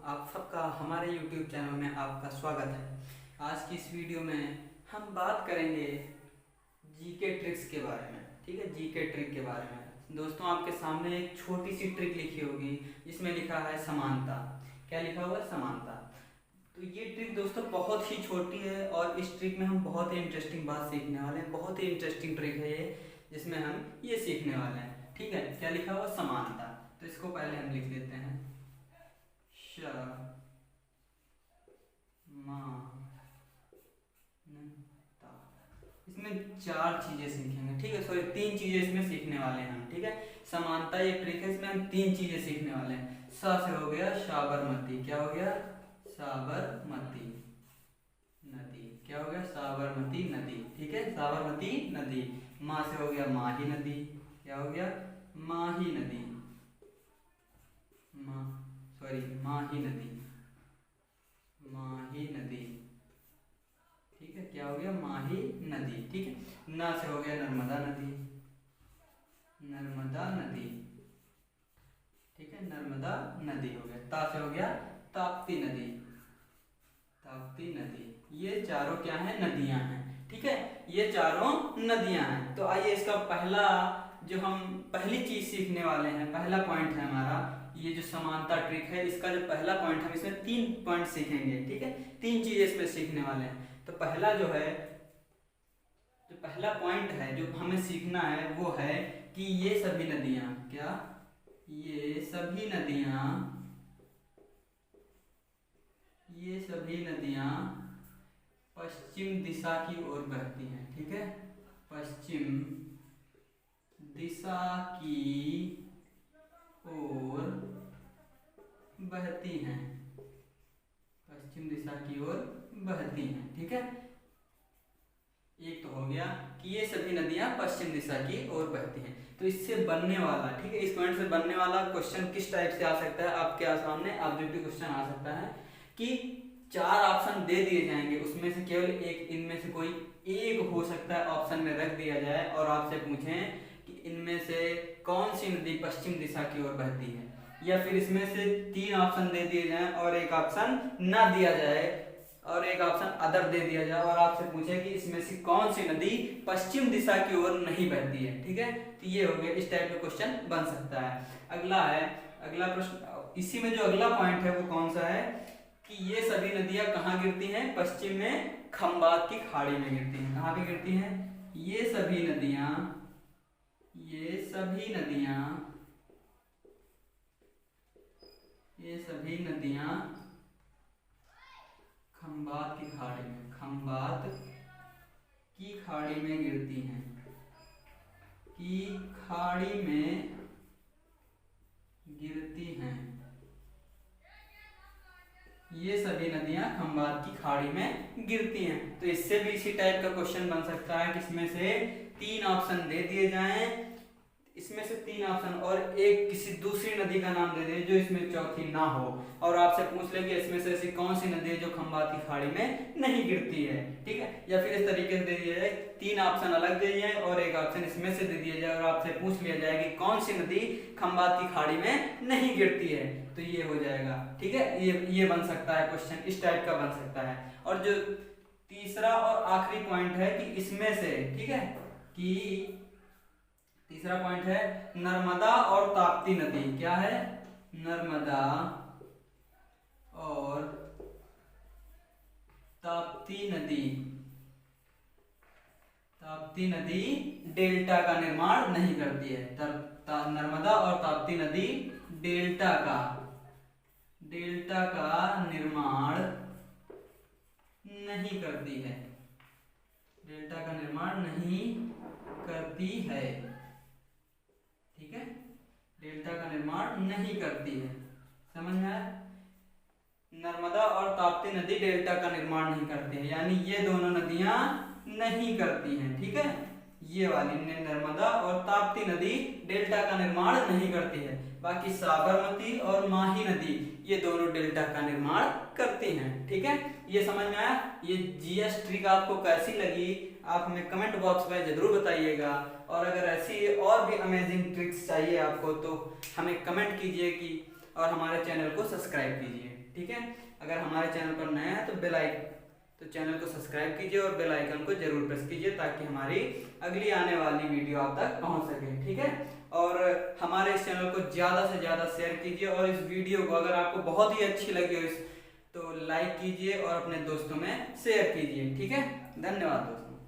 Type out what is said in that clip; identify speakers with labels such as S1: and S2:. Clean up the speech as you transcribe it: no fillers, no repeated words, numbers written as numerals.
S1: आप सबका हमारे YouTube चैनल में आपका स्वागत है। आज की इस वीडियो में हम बात करेंगे जीके ट्रिक्स के बारे में। ठीक है, जीके ट्रिक के बारे में। दोस्तों, आपके सामने एक छोटी सी ट्रिक लिखी होगी जिसमें लिखा है समानता। क्या लिखा हुआ है? समानता। तो ये ट्रिक दोस्तों बहुत ही छोटी है और इस ट्रिक में हम बहुत ही इंटरेस्टिंग बात सीखने वाले हैं। बहुत ही इंटरेस्टिंग ट्रिक है ये, जिसमें हम ये सीखने वाले हैं। ठीक है, क्या लिखा हुआ? समानता। तो इसको पहले हम लिख देते हैं समानता। इसमें चार चीजें सीखेंगे। ठीक है, सॉरी, तीन चीजें इसमें सीखने वाले हैं हम। ठीक है, समानता ये ट्रिक है, इसमें हम तीन चीजें सीखने वाले हैं। स से हो गया साबरमती। क्या हो गया? साबरमती नदी। क्या हो गया? साबरमती नदी। ठीक है, साबरमती नदी। माँ से हो गया माही नदी। क्या हो गया? माही नदी। माही नदी। माही नदी। ठीक है, क्या हो गया? माही नदी। ठीक है, ना से हो गया नर्मदा नदी। नर्मदा नदी। ठीक है, नर्मदा नदी हो गया। ता से हो गया ताप्ती नदी। ताप्ती नदी। ये चारों क्या है? नदियां हैं। ठीक है, ये चारों नदियां हैं। तो आइए इसका पहला जो हम पहली चीज सीखने वाले हैं, पहला पॉइंट है हमारा ये जो समानता ट्रिक है। इसका जो पहला पॉइंट हम इसमें तीन पॉइंट सीखेंगे। ठीक है, तीन चीजें इसमें सीखने वाले हैं। तो पहला जो है, जो पहला पॉइंट है जो हमें सीखना है वो है कि ये सभी नदियां, क्या ये सभी नदियां, ये सभी नदियां पश्चिम दिशा की ओर बहती हैं। ठीक है, पश्चिम दिशा की ओर बहती हैं। पश्चिम दिशा की ओर बहती हैं। ठीक है, एक तो हो गया कि ये सभी नदियां पश्चिम दिशा की ओर बहती हैं। तो इससे बनने वाला, ठीक है, इस पॉइंट से बनने वाला क्वेश्चन किस टाइप से आ सकता है आपके सामने? ऑब्जेक्टिव क्वेश्चन आ सकता है कि चार ऑप्शन दे दिए जाएंगे, उसमें से केवल एक, इनमें से कोई एक हो सकता है ऑप्शन में रख दिया जाए और आपसे पूछें कि इनमें से कौन सी नदी पश्चिम दिशा की ओर बहती है। या फिर इसमें से तीन ऑप्शन दे दिए जाएं और एक ऑप्शन ना दिया जाए और एक ऑप्शन अदर दे दिया जाए और आपसे पूछे कि इसमें से कौन सी नदी पश्चिम दिशा की ओर नहीं बहती है। ठीक है, तो ये हो गया, इस टाइप का क्वेश्चन बन सकता है। अगला है, अगला प्रश्न, इसी में जो अगला पॉइंट है वो कौन सा है कि ये सभी नदियां कहाँ गिरती हैं? पश्चिम में खंबात की खाड़ी में गिरती हैं। कहाँ पे गिरती हैं? ये सभी नदियां, ये सभी नदियां, ये सभी नदियां खंबात की खाड़ी में, खंबात की खाड़ी में गिरती हैं। की खाड़ी में गिरती हैं। ये सभी नदियां खंबात की खाड़ी में गिरती हैं। तो इससे भी इसी टाइप का क्वेश्चन बन सकता है कि इसमें से तीन ऑप्शन दे दिए जाएं, इसमें से तीन ऑप्शन और एक किसी दूसरी नदी का नाम दे दे जो इसमें चौथी ना हो और आपसे पूछ ले कि इसमें से ऐसी कौन सी नदी है जो खंबात की खाड़ी में नहीं गिरती है। ठीक है, या फिर इस तरीके से दे दिया जाए, तीन ऑप्शन अलग दे दिए और एक ऑप्शन इसमें से दे दिया जाए और आपसे पूछ लिया जाए कि कौन सी नदी खंबात की खाड़ी में नहीं गिरती है। तो ये हो जाएगा। ठीक है, ये बन सकता है क्वेश्चन, इस टाइप का बन सकता है। और जो तीसरा और आखिरी पॉइंट है कि इसमें से, ठीक है, कि तीसरा पॉइंट है नर्मदा और ताप्ती नदी। क्या है? नर्मदा और ताप्ती नदी, ताप्ती नदी डेल्टा का निर्माण नहीं करती है। नर्मदा और ताप्ती नदी डेल्टा का निर्माण नहीं करती है। डेल्टा का निर्माण नहीं करती है। ठीक है, डेल्टा का निर्माण नहीं करती है। समझ में आया? नर्मदा और ताप्ती नदी डेल्टा का निर्माण नहीं करती है, यानी ये दोनों नदियां नहीं करती हैं। ठीक है, ये वाली नर्मदा और ताप्ती नदी डेल्टा का निर्माण नहीं करती है। बाकी साबरमती और माही नदी ये दोनों डेल्टा का निर्माण करती हैं। ठीक है, ये समझ में आया? ये जीएस ट्रिक आपको कैसी लगी आप हमें कमेंट बॉक्स में जरूर बताइएगा। और अगर ऐसी और भी अमेजिंग ट्रिक्स चाहिए आपको तो हमें कमेंट कीजिए कि और हमारे चैनल को सब्सक्राइब कीजिए। ठीक है। अगर हमारे चैनल पर नया है तो चैनल को सब्सक्राइब कीजिए और बेल आइकन को जरूर प्रेस कीजिए ताकि हमारी अगली आने वाली वीडियो आप तक पहुंच सके, ठीक है। और हमारे इस चैनल को ज़्यादा से ज़्यादा शेयर कीजिए और इस वीडियो को अगर आपको बहुत ही अच्छी लगी हो तो लाइक कीजिए और अपने दोस्तों में शेयर कीजिए, ठीक है। धन्यवाद दोस्तों।